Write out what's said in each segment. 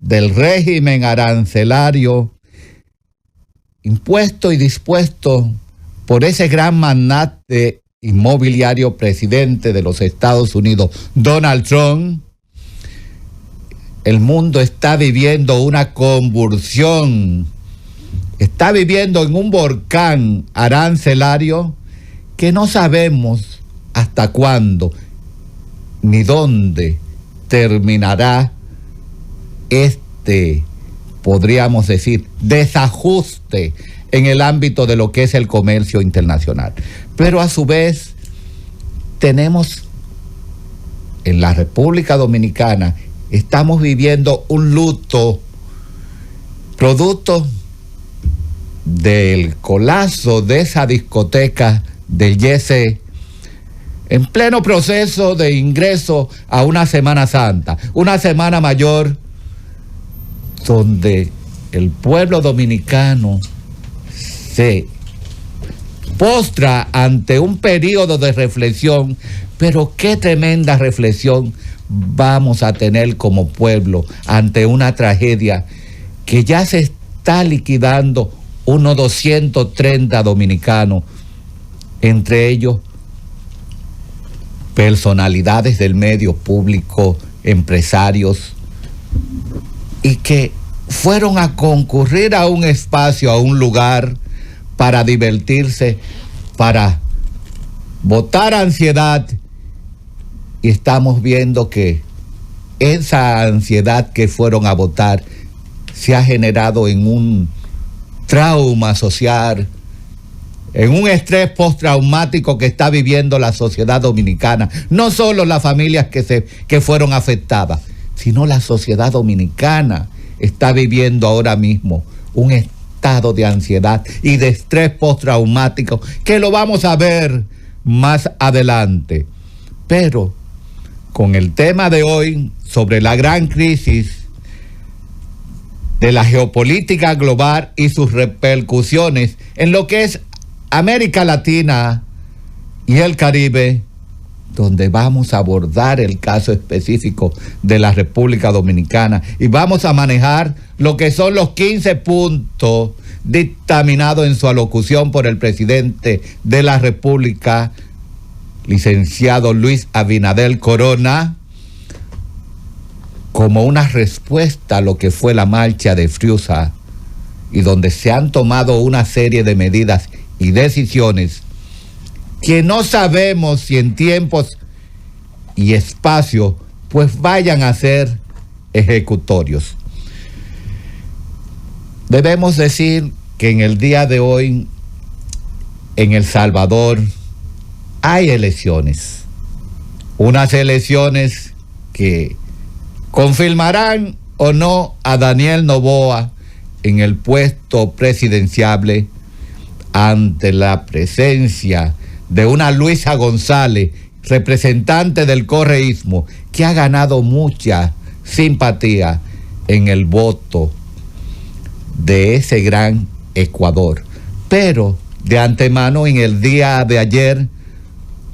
del régimen arancelario impuesto y dispuesto por ese gran magnate inmobiliario presidente de los Estados Unidos, Donald Trump, el mundo está viviendo una convulsión, está viviendo en un volcán arancelario que no sabemos hasta cuándo ni dónde terminará podríamos decir, desajuste en el ámbito de lo que es el comercio internacional. Pero a su vez, tenemos en la República Dominicana, estamos viviendo un luto producto del colapso de esa discoteca del Yese, en pleno proceso de ingreso a una Semana Santa, una Semana Mayor, donde el pueblo dominicano se postra ante un periodo de reflexión, pero qué tremenda reflexión vamos a tener como pueblo ante una tragedia que ya se está liquidando unos 230 dominicanos, entre ellos personalidades del medio público, empresarios, y que fueron a concurrir a un espacio, a un lugar, para divertirse, para botar ansiedad, y estamos viendo que esa ansiedad que fueron a votar se ha generado en un trauma social, en un estrés postraumático que está viviendo la sociedad dominicana, no solo las familias que fueron afectadas, sino la sociedad dominicana está viviendo ahora mismo un estado de ansiedad y de estrés postraumático que lo vamos a ver más adelante. Pero con el tema de hoy sobre la gran crisis de la geopolítica global y sus repercusiones en lo que es América Latina y el Caribe, donde vamos a abordar el caso específico de la República Dominicana y vamos a manejar lo que son los 15 puntos dictaminados en su alocución por el presidente de la República, licenciado Luis Abinader Corona, como una respuesta a lo que fue la marcha de Friusa, y donde se han tomado una serie de medidas y decisiones que no sabemos si en tiempos y espacio pues vayan a ser ejecutorios. Debemos decir que en el día de hoy en El Salvador hay elecciones, unas elecciones que confirmarán o no a Daniel Noboa en el puesto presidenciable ante la presencia de una Luisa González, representante del correísmo, que ha ganado mucha simpatía en el voto de ese gran Ecuador. Pero de antemano, en el día de ayer,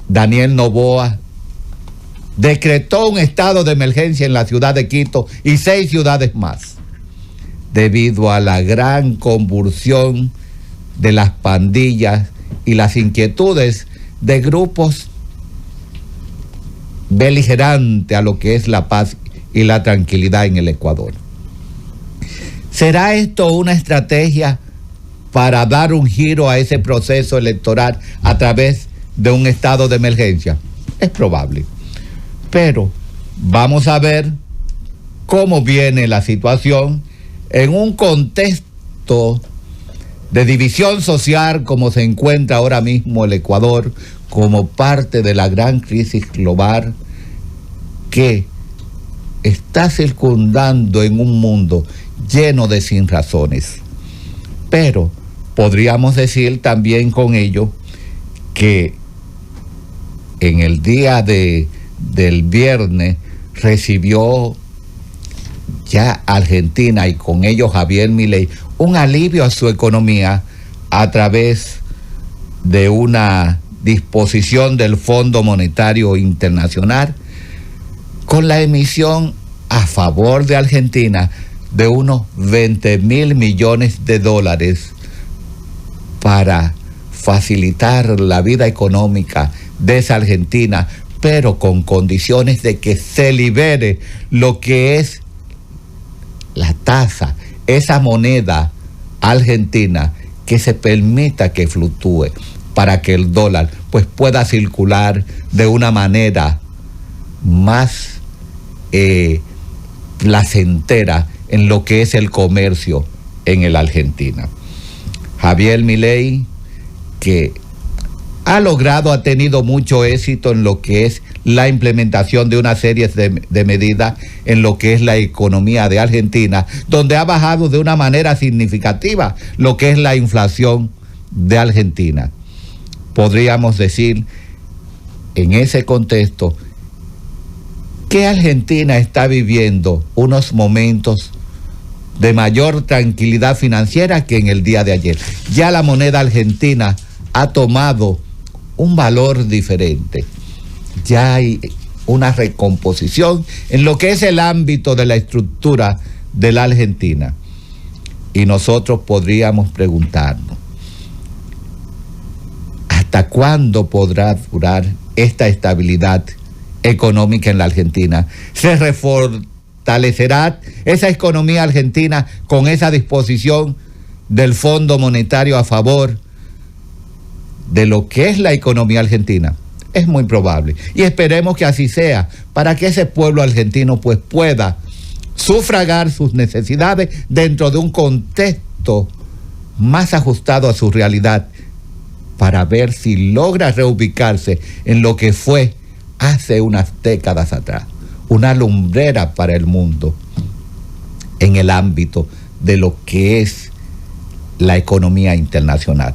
Daniel Noboa decretó un estado de emergencia en la ciudad de Quito y 6 ciudades más, debido a la gran convulsión de las pandillas y las inquietudes de grupos beligerantes a lo que es la paz y la tranquilidad en el Ecuador. ¿Será esto una estrategia para dar un giro a ese proceso electoral a través de un estado de emergencia? Es probable. Pero vamos a ver cómo viene la situación en un contexto de división social como se encuentra ahora mismo el Ecuador, como parte de la gran crisis global que está circundando en un mundo lleno de sinrazones. Pero podríamos decir también con ello que en el día del viernes recibió ya Argentina, y con ello Javier Milei, un alivio a su economía a través de una disposición del Fondo Monetario Internacional con la emisión a favor de Argentina de unos 20.000 millones de dólares para facilitar la vida económica de esa Argentina, pero con condiciones de que se libere lo que es la tasa, esa moneda argentina, que se permita que fluctúe para que el dólar pues pueda circular de una manera más placentera en lo que es el comercio en la Argentina. Javier Milei, que ha tenido mucho éxito en lo que es la implementación de una serie de medidas en lo que es la economía de Argentina, donde ha bajado de una manera significativa lo que es la inflación de Argentina. Podríamos decir, en ese contexto, que Argentina está viviendo unos momentos de mayor tranquilidad financiera que en el día de ayer. Ya la moneda argentina ha tomado un valor diferente. Ya hay una recomposición en lo que es el ámbito de la estructura de la Argentina. Y nosotros podríamos preguntarnos, ¿hasta cuándo podrá durar esta estabilidad económica en la Argentina? ¿Se refortalecerá esa economía argentina con esa disposición del Fondo Monetario a favor de lo que es la economía argentina? Es muy probable, y esperemos que así sea, para que ese pueblo argentino pues pueda sufragar sus necesidades dentro de un contexto más ajustado a su realidad, para ver si logra reubicarse en lo que fue hace unas décadas atrás, una lumbrera para el mundo en el ámbito de lo que es la economía internacional.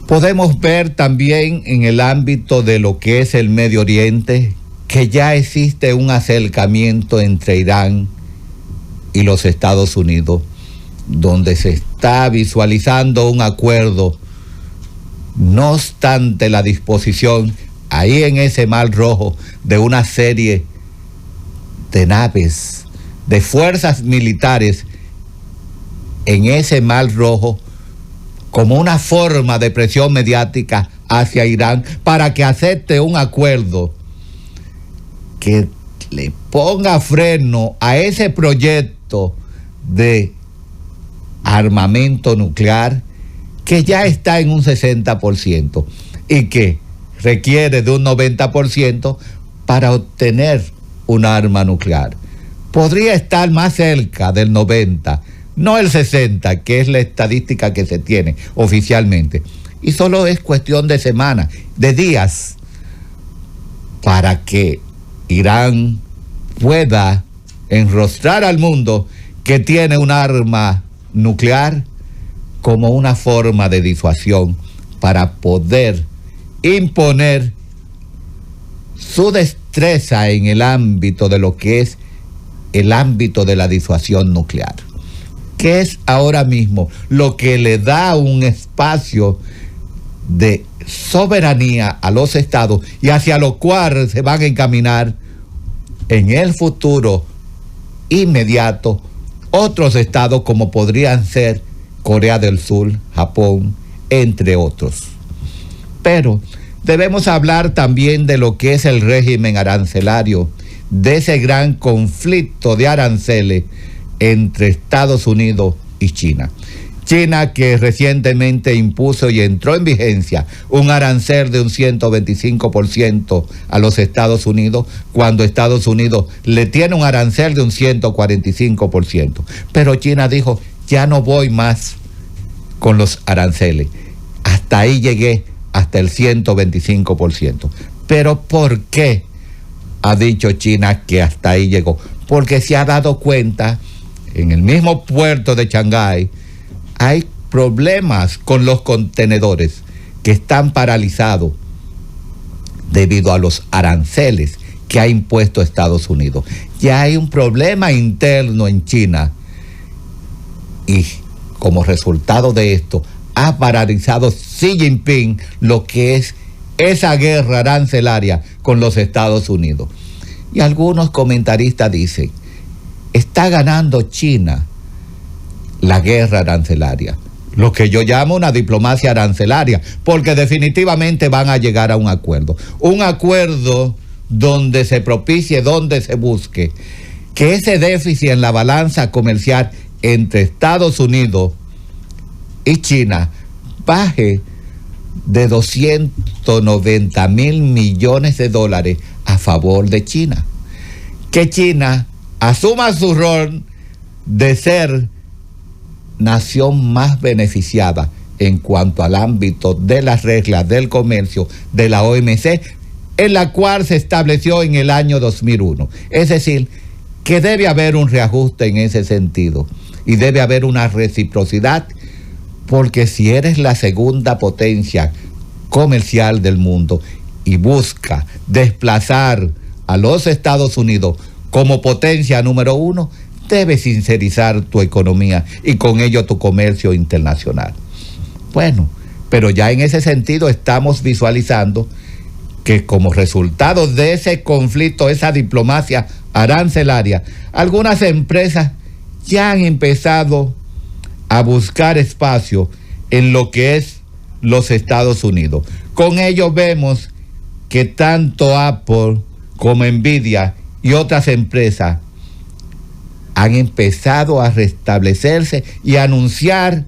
Podemos ver también en el ámbito de lo que es el Medio Oriente que ya existe un acercamiento entre Irán y los Estados Unidos, donde se está visualizando un acuerdo. No obstante la disposición ahí en ese Mar Rojo de una serie de naves, de fuerzas militares en ese Mar Rojo, como una forma de presión mediática hacia Irán para que acepte un acuerdo que le ponga freno a ese proyecto de armamento nuclear que ya está en un 60% y que requiere de un 90% para obtener un arma nuclear. Podría estar más cerca del 90%, no el 60%, que es la estadística que se tiene oficialmente. Y solo es cuestión de semanas, de días, para que Irán pueda enrostrar al mundo que tiene un arma nuclear como una forma de disuasión para poder imponer su destreza en el ámbito de lo que es el ámbito de la disuasión nuclear, que es ahora mismo lo que le da un espacio de soberanía a los estados y hacia lo cual se van a encaminar en el futuro inmediato otros estados como podrían ser Corea del Sur, Japón, entre otros. Pero debemos hablar también de lo que es el régimen arancelario, de ese gran conflicto de aranceles entre Estados Unidos y China. China, que recientemente impuso y entró en vigencia un arancel de un 125% a los Estados Unidos, cuando Estados Unidos le tiene un arancel de un 145%. Pero China dijo, ya no voy más con los aranceles. Hasta ahí llegué, hasta el 125%. ¿Pero por qué ha dicho China que hasta ahí llegó? Porque se ha dado cuenta, en el mismo puerto de Shanghái, hay problemas con los contenedores que están paralizados debido a los aranceles que ha impuesto Estados Unidos. Ya hay un problema interno en China y como resultado de esto ha paralizado Xi Jinping lo que es esa guerra arancelaria con los Estados Unidos. Y algunos comentaristas dicen está ganando China la guerra arancelaria, lo que yo llamo una diplomacia arancelaria, porque definitivamente van a llegar a un acuerdo donde se propicie, donde se busque que ese déficit en la balanza comercial entre Estados Unidos y China baje de 290 millones de dólares a favor de China. Que China asuma su rol de ser nación más beneficiada en cuanto al ámbito de las reglas del comercio de la OMC, en la cual se estableció en el año 2001. Es decir, que debe haber un reajuste en ese sentido y debe haber una reciprocidad, porque si eres la segunda potencia comercial del mundo y busca desplazar a los Estados Unidos como potencia número uno, debes sincerizar tu economía y con ello tu comercio internacional. Bueno, pero ya en ese sentido estamos visualizando que como resultado de ese conflicto, esa diplomacia arancelaria, algunas empresas ya han empezado a buscar espacio en lo que es los Estados Unidos. Con ello vemos que tanto Apple como Nvidia y otras empresas han empezado a restablecerse y a anunciar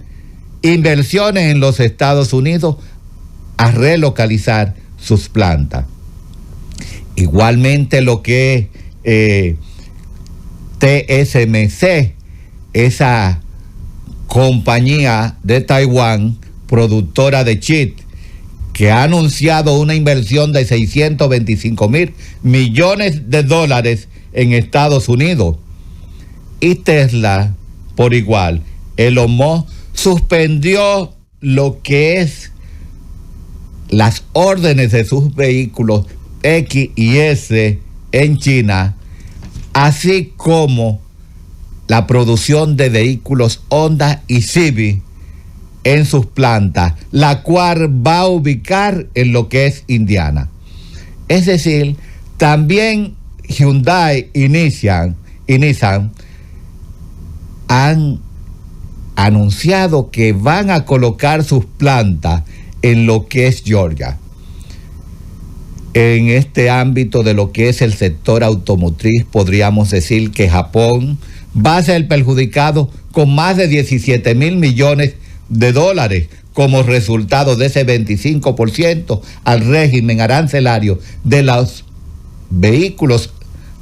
inversiones en los Estados Unidos, a relocalizar sus plantas. Igualmente lo que TSMC, esa compañía de Taiwán, productora de chips, que ha anunciado una inversión de 625 mil millones de dólares en Estados Unidos. Y Tesla, por igual, Elon Musk suspendió lo que es las órdenes de sus vehículos X y S en China, así como la producción de vehículos Honda y Civic en sus plantas, la cual va a ubicar en lo que es Indiana. Es decir, también Hyundai y Nissan han anunciado que van a colocar sus plantas en lo que es Georgia. En este ámbito de lo que es el sector automotriz, podríamos decir que Japón va a ser perjudicado con más de 17 mil millones de dólares como resultado de ese 25% al régimen arancelario de los vehículos,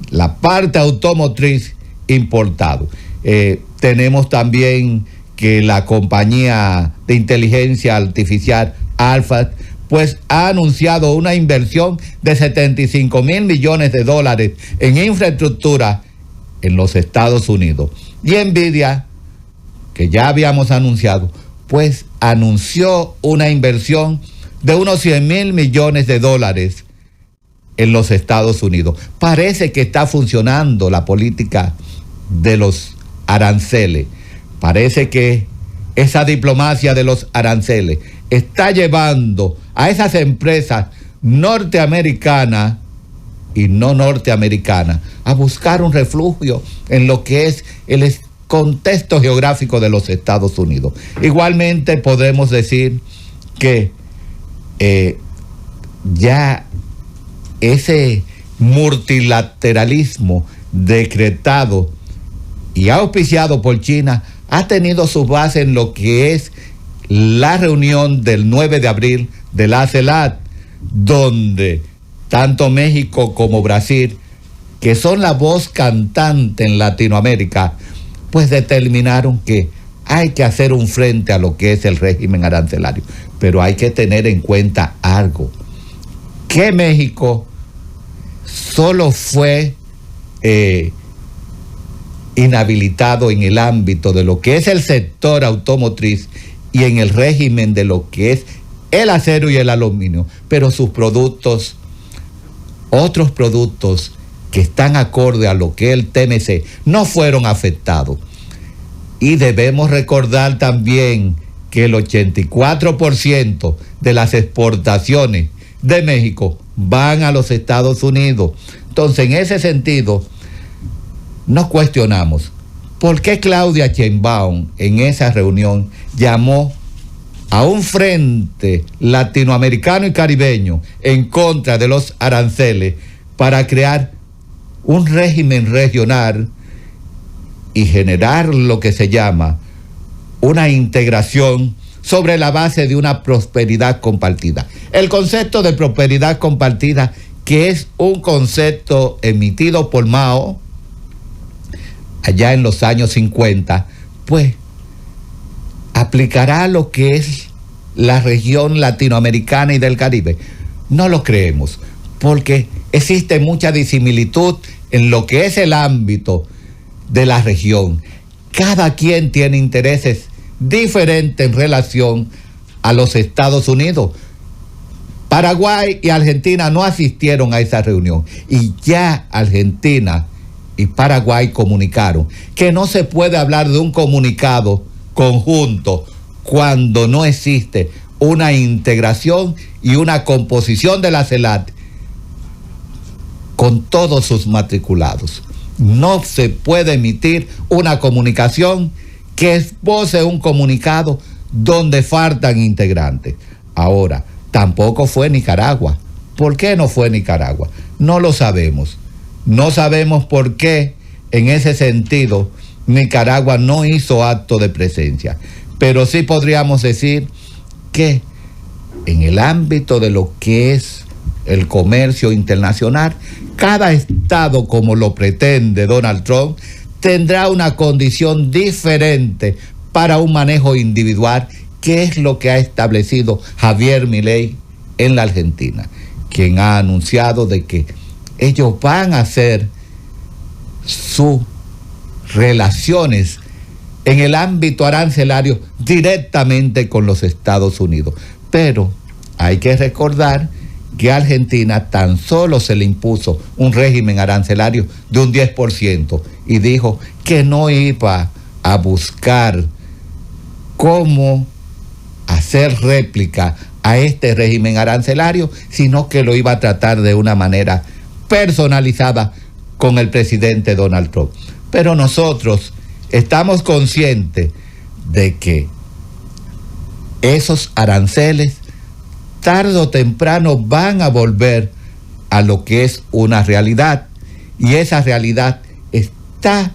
la parte automotriz importado. Tenemos también que la compañía de inteligencia artificial Alphabet pues ha anunciado una inversión de 75 mil millones de dólares en infraestructura en los Estados Unidos. Y Nvidia, que ya habíamos anunciado, pues anunció una inversión de unos 100 mil millones de dólares en los Estados Unidos. Parece que está funcionando la política de los aranceles. Parece que esa diplomacia de los aranceles está llevando a esas empresas norteamericanas y no norteamericanas a buscar un refugio en lo que es el contexto geográfico de los Estados Unidos. Igualmente podemos decir que ya ese multilateralismo decretado y auspiciado por China ha tenido su base en lo que es la reunión del 9 de abril de la CELAC, donde tanto México como Brasil, que son la voz cantante en Latinoamérica, pues determinaron que hay que hacer un frente a lo que es el régimen arancelario. Pero hay que tener en cuenta algo, que México solo fue inhabilitado en el ámbito de lo que es el sector automotriz y en el régimen de lo que es el acero y el aluminio, pero sus productos, otros productos que están acorde a lo que es el TMC, no fueron afectados. Y debemos recordar también que el 84% de las exportaciones de México van a los Estados Unidos. Entonces, en ese sentido, nos cuestionamos por qué Claudia Sheinbaum en esa reunión llamó a un frente latinoamericano y caribeño en contra de los aranceles para crear un régimen regional y generar lo que se llama una integración sobre la base de una prosperidad compartida. El concepto de prosperidad compartida, que es un concepto emitido por Mao allá en los años 50, pues aplicará lo que es la región latinoamericana y del Caribe. No lo creemos, porque existe mucha disimilitud en lo que es el ámbito de la región. Cada quien tiene intereses diferentes en relación a los Estados Unidos. Paraguay y Argentina no asistieron a esa reunión y ya Argentina y Paraguay comunicaron que no se puede hablar de un comunicado conjunto cuando no existe una integración y una composición de la CELAC con todos sus matriculados. No se puede emitir una comunicación que esboce un comunicado donde faltan integrantes. Ahora, tampoco fue Nicaragua. ¿Por qué no fue Nicaragua? No lo sabemos. No sabemos por qué, en ese sentido, Nicaragua no hizo acto de presencia. Pero sí podríamos decir que en el ámbito de lo que es el comercio internacional, cada estado, como lo pretende Donald Trump, tendrá una condición diferente para un manejo individual, que es lo que ha establecido Javier Milei en la Argentina, quien ha anunciado de que ellos van a hacer sus relaciones en el ámbito arancelario directamente con los Estados Unidos. Pero hay que recordar que a Argentina tan solo se le impuso un régimen arancelario de un 10% y dijo que no iba a buscar cómo hacer réplica a este régimen arancelario, sino que lo iba a tratar de una manera personalizada con el presidente Donald Trump. Pero nosotros estamos conscientes de que esos aranceles tarde o temprano van a volver a lo que es una realidad, y esa realidad está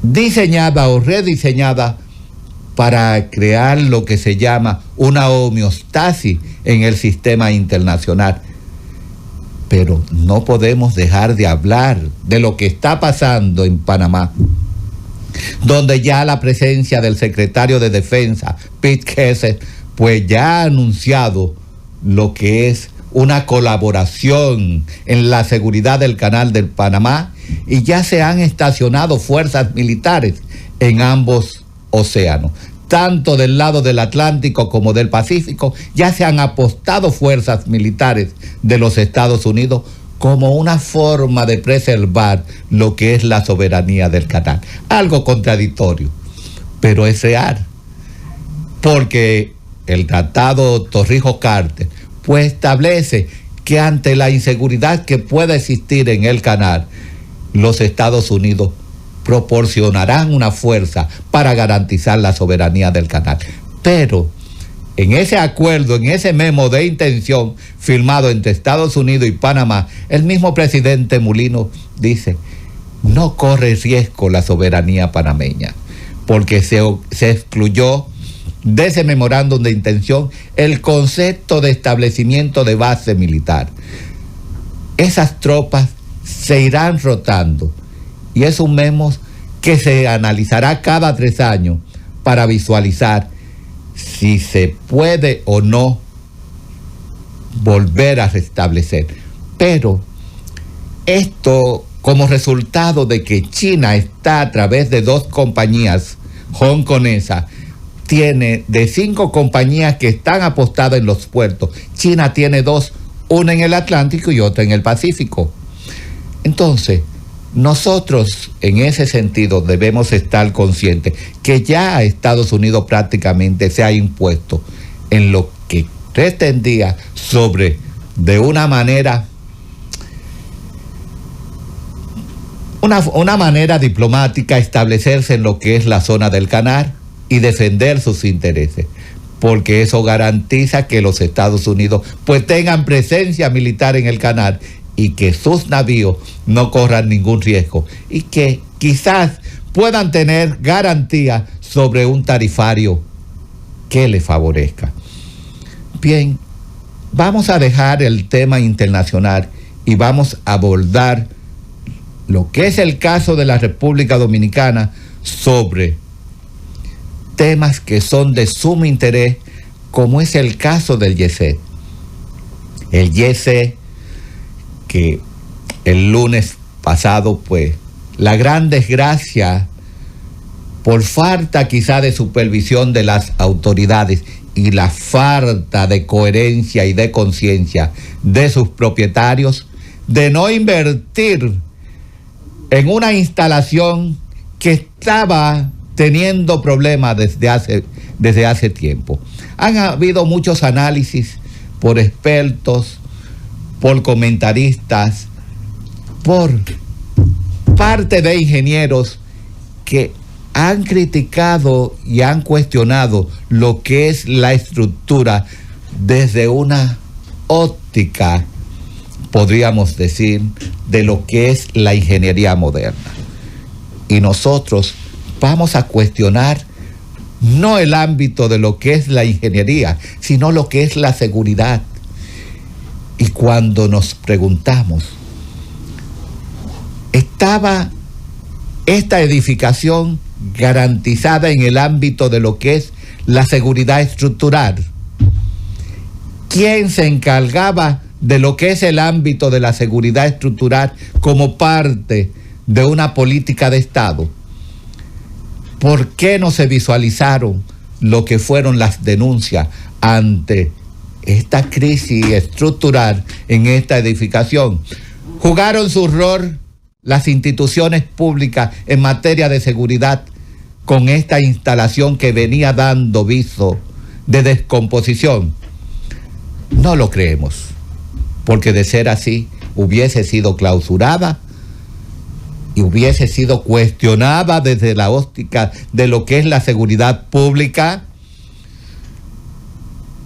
diseñada o rediseñada para crear lo que se llama una homeostasis en el sistema internacional. Pero no podemos dejar de hablar de lo que está pasando en Panamá, donde ya la presencia del secretario de Defensa, Pete Hegseth, pues ya ha anunciado lo que es una colaboración en la seguridad del Canal del Panamá, y ya se han estacionado fuerzas militares en ambos océanos, tanto del lado del Atlántico como del Pacífico. Ya se han apostado fuerzas militares de los Estados Unidos como una forma de preservar lo que es la soberanía del canal. Algo contradictorio, pero es real, porque el Tratado Torrijos-Carter pues establece que ante la inseguridad que pueda existir en el canal, los Estados Unidos proporcionarán una fuerza para garantizar la soberanía del canal. Pero en ese acuerdo, en ese memo de intención firmado entre Estados Unidos y Panamá, el mismo presidente Mulino dice: no corre riesgo la soberanía panameña, porque se excluyó de ese memorándum de intención el concepto de establecimiento de base militar. Esas tropas se irán rotando, y es un memo que se analizará cada 3 años para visualizar si se puede o no volver a restablecer. Pero esto, como resultado de que China está a través de 2 compañías hongkonesas, tiene de 5 compañías que están apostadas en los puertos, China tiene 2, una en el Atlántico y otra en el Pacífico. Entonces, nosotros en ese sentido debemos estar conscientes que ya Estados Unidos prácticamente se ha impuesto en lo que pretendía sobre, de una manera una manera diplomática establecerse en lo que es la zona del canal y defender sus intereses, porque eso garantiza que los Estados Unidos pues tengan presencia militar en el canal y que sus navíos no corran ningún riesgo y que quizás puedan tener garantía sobre un tarifario que les favorezca. Bien, vamos a dejar el tema internacional y vamos a abordar lo que es el caso de la República Dominicana sobre temas que son de sumo interés, como es el caso del YECET. El YECET, que el lunes pasado, pues, la gran desgracia, por falta quizá de supervisión de las autoridades y la falta de coherencia y de conciencia de sus propietarios, de no invertir en una instalación que estaba teniendo problemas desde hace tiempo. Han habido muchos análisis por expertos, por comentaristas, por parte de ingenieros que han criticado y han cuestionado lo que es la estructura desde una óptica, podríamos decir, de lo que es la ingeniería moderna. Y nosotros vamos a cuestionar no el ámbito de lo que es la ingeniería, sino lo que es la seguridad. Y cuando nos preguntamos, ¿estaba esta edificación garantizada en el ámbito de lo que es la seguridad estructural? ¿Quién se encargaba de lo que es el ámbito de la seguridad estructural como parte de una política de Estado? ¿Por qué no se visualizaron lo que fueron las denuncias ante esta crisis estructural en esta edificación? ¿Jugaron su rol las instituciones públicas en materia de seguridad con esta instalación que venía dando viso de descomposición? No lo creemos, porque de ser así hubiese sido clausurada y hubiese sido cuestionada desde la óptica de lo que es la seguridad pública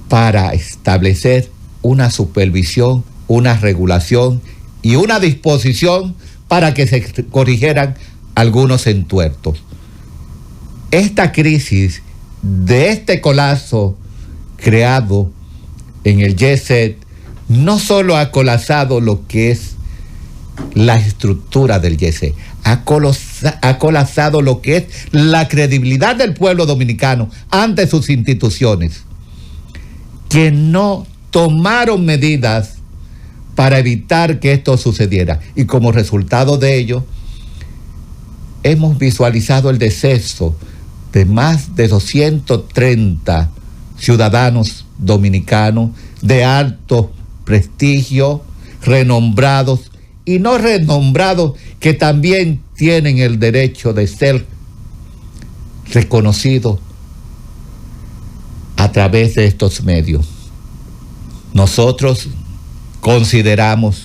para establecer una supervisión, una regulación y una disposición para que se corrigieran algunos entuertos. Esta crisis de este colapso creado en el YECET no solo ha colapsado lo que es la estructura del YECET, ha colapsado lo que es la credibilidad del pueblo dominicano ante sus instituciones, que no tomaron medidas para evitar que esto sucediera. Y como resultado de ello, hemos visualizado el deceso de más de 230 ciudadanos dominicanos de alto prestigio, renombrados y no renombrados, que también tienen el derecho de ser reconocidos a través de estos medios. Nosotros consideramos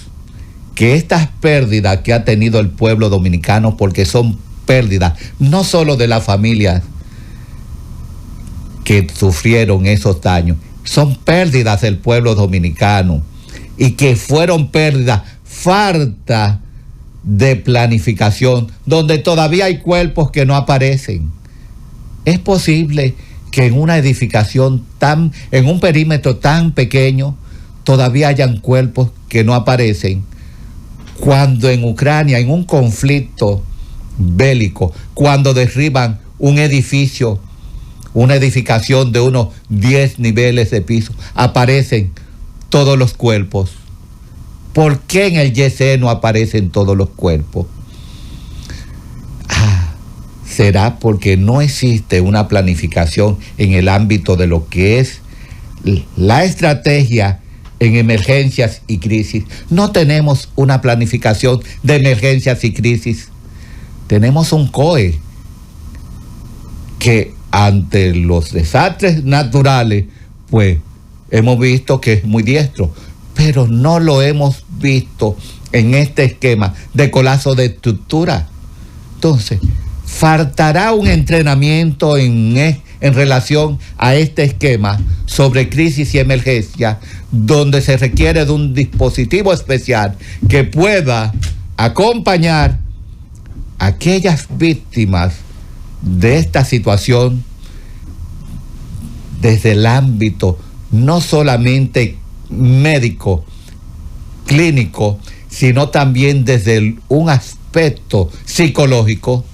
que estas pérdidas que ha tenido el pueblo dominicano, porque son pérdidas no solo de las familias que sufrieron esos daños, son pérdidas del pueblo dominicano, y que fueron pérdidas falta de planificación, donde todavía hay cuerpos que no aparecen. Es posible que en una edificación en un perímetro tan pequeño, todavía hayan cuerpos que no aparecen, cuando en Ucrania, en un conflicto bélico, cuando derriban un edificio, una edificación de unos 10 niveles de piso, aparecen todos los cuerpos. ¿Por qué en el YECET no aparecen todos los cuerpos? Será porque no existe una planificación en el ámbito de lo que es la estrategia en emergencias y crisis. No tenemos una planificación de emergencias y crisis. Tenemos un COE que ante los desastres naturales, pues hemos visto que es muy diestro, pero no lo hemos visto en este esquema de colapso de estructura. Entonces, faltará un entrenamiento en relación a este esquema sobre crisis y emergencia, donde se requiere de un dispositivo especial que pueda acompañar a aquellas víctimas de esta situación desde el ámbito no solamente médico, clínico, sino también desde un aspecto psicológico.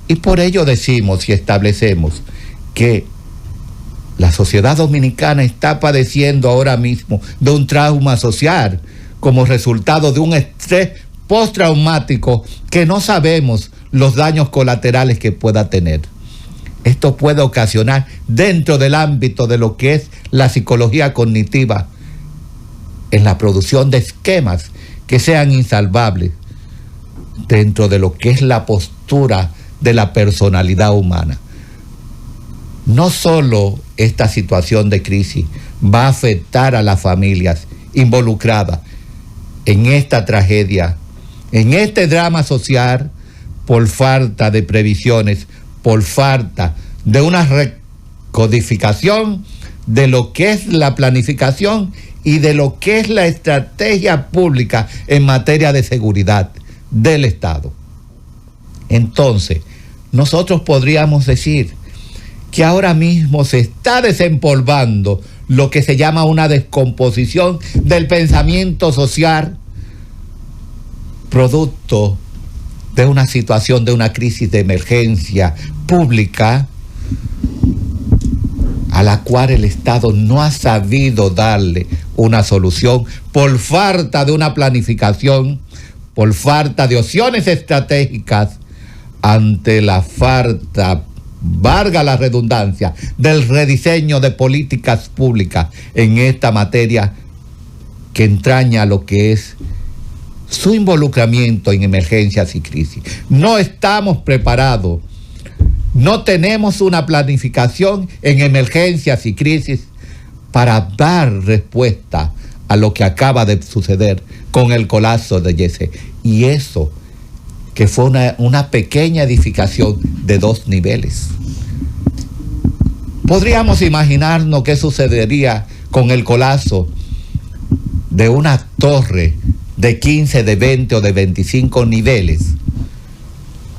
Y por ello decimos y establecemos que la sociedad dominicana está padeciendo ahora mismo de un trauma social como resultado de un estrés postraumático que no sabemos los daños colaterales que pueda tener. Esto puede ocasionar, dentro del ámbito de lo que es la psicología cognitiva, en la producción de esquemas que sean insalvables dentro de lo que es la postura de la personalidad humana. No solo esta situación de crisis va a afectar a las familias involucradas en esta tragedia, en este drama social, por falta de previsiones, por falta de una recodificación de lo que es la planificación y de lo que es la estrategia pública en materia de seguridad del Estado. Entonces, nosotros podríamos decir que ahora mismo se está desempolvando lo que se llama una descomposición del pensamiento social, producto de una situación, de una crisis de emergencia pública, a la cual el Estado no ha sabido darle una solución por falta de una planificación, por falta de opciones estratégicas, ante la falta, valga la redundancia, del rediseño de políticas públicas en esta materia que entraña lo que es su involucramiento en emergencias y crisis. No estamos preparados, no tenemos una planificación en emergencias y crisis para dar respuesta a lo que acaba de suceder con el colapso de Yese. Y eso, que fue una pequeña edificación de 2 niveles. Podríamos imaginarnos qué sucedería con el colapso de una torre de 15, de 20 o de 25 niveles.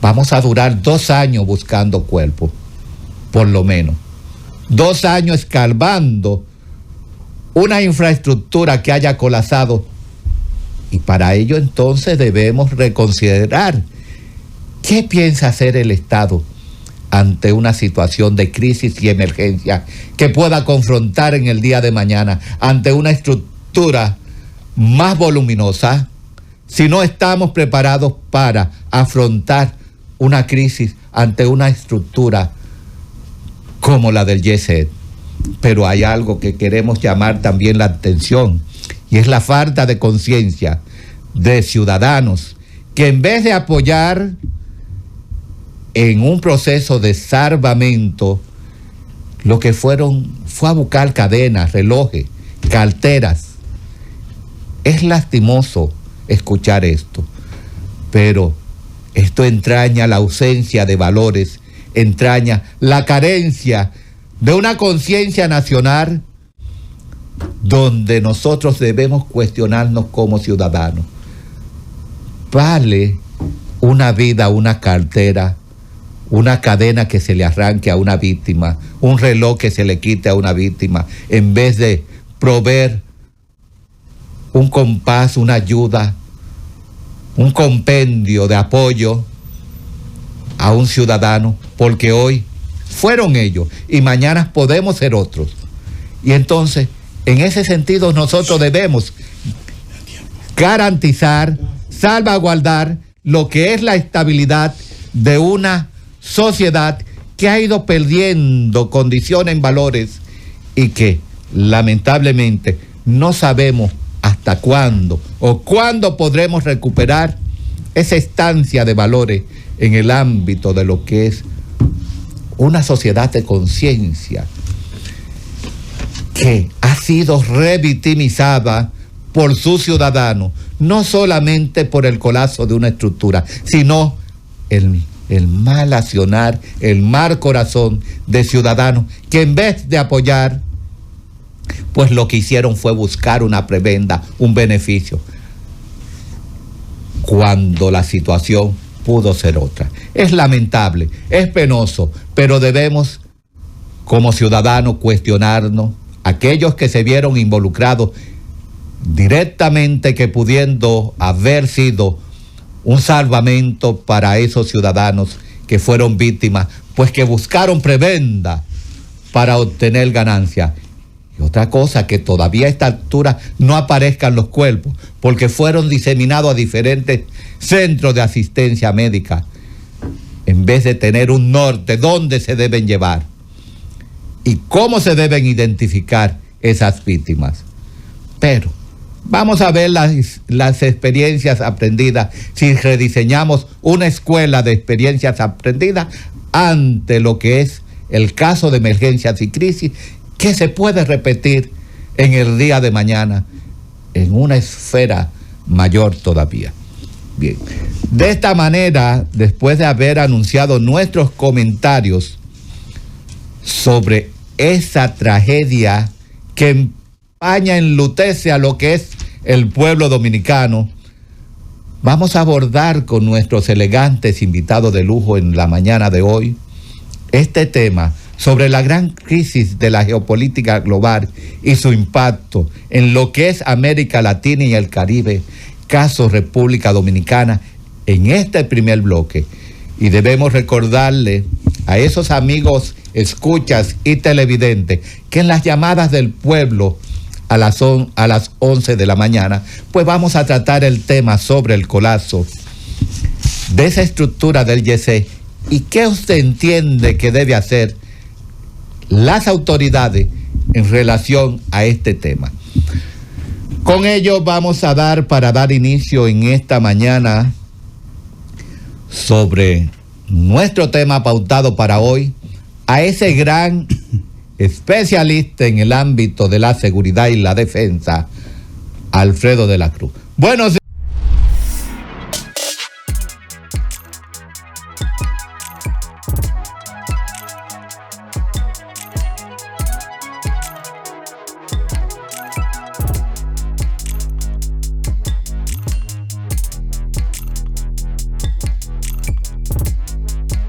Vamos a durar 2 años buscando cuerpos, por lo menos. 2 años escarbando una infraestructura que haya colapsado. Y para ello entonces debemos reconsiderar qué piensa hacer el Estado ante una situación de crisis y emergencia que pueda confrontar en el día de mañana ante una estructura más voluminosa, si no estamos preparados para afrontar una crisis ante una estructura como la del Yese. Pero hay algo que queremos llamar también la atención, y es la falta de conciencia de ciudadanos que, en vez de apoyar en un proceso de salvamento, lo que fue a buscar cadenas, relojes, carteras. Es lastimoso escuchar esto, pero esto entraña la ausencia de valores, entraña la carencia de una conciencia nacional, donde nosotros debemos cuestionarnos como ciudadanos. ¿Vale una vida, una cartera, una cadena que se le arranque a una víctima, un reloj que se le quite a una víctima, en vez de proveer un compás, una ayuda, un compendio de apoyo a un ciudadano? Porque hoy fueron ellos y mañana podemos ser otros. Y entonces, en ese sentido, nosotros debemos garantizar, salvaguardar lo que es la estabilidad de una sociedad que ha ido perdiendo condiciones en valores y que lamentablemente no sabemos hasta cuándo o cuándo podremos recuperar esa estancia de valores en el ámbito de lo que es una sociedad de conciencia que ha sido revictimizada por sus ciudadanos, no solamente por el colapso de una estructura, sino el mal accionar, el mal corazón de ciudadanos que en vez de apoyar, pues lo que hicieron fue buscar una prebenda, un beneficio, cuando la situación pudo ser otra. Es lamentable, es penoso, pero debemos como ciudadanos cuestionarnos, aquellos que se vieron involucrados directamente, que pudiendo haber sido un salvamento para esos ciudadanos que fueron víctimas, pues que buscaron prebenda para obtener ganancia. Y otra cosa, que todavía a esta altura no aparezcan los cuerpos, porque fueron diseminados a diferentes centros de asistencia médica, en vez de tener un norte dónde se deben llevar y cómo se deben identificar esas víctimas. Pero vamos a ver las experiencias aprendidas si rediseñamos una escuela de experiencias aprendidas ante lo que es el caso de emergencias y crisis, que se puede repetir en el día de mañana en una esfera mayor todavía. Bien, de esta manera, después de haber anunciado nuestros comentarios sobre esa tragedia que empaña, enlutece a lo que es el pueblo dominicano, vamos a abordar con nuestros elegantes invitados de lujo en la mañana de hoy este tema sobre la gran crisis de la geopolítica global y su impacto en lo que es América Latina y el Caribe, caso República Dominicana, en este primer bloque. Y debemos recordarle a esos amigos escuchas y televidentes que en las llamadas del pueblo a las 11 de la mañana, pues vamos a tratar el tema sobre el colapso de esa estructura del YC y qué usted entiende que debe hacer las autoridades en relación a este tema. Con ello vamos a para dar inicio en esta mañana sobre nuestro tema pautado para hoy, a ese gran especialista en el ámbito de la seguridad y la defensa, Alfredo de la Cruz. Buenos días.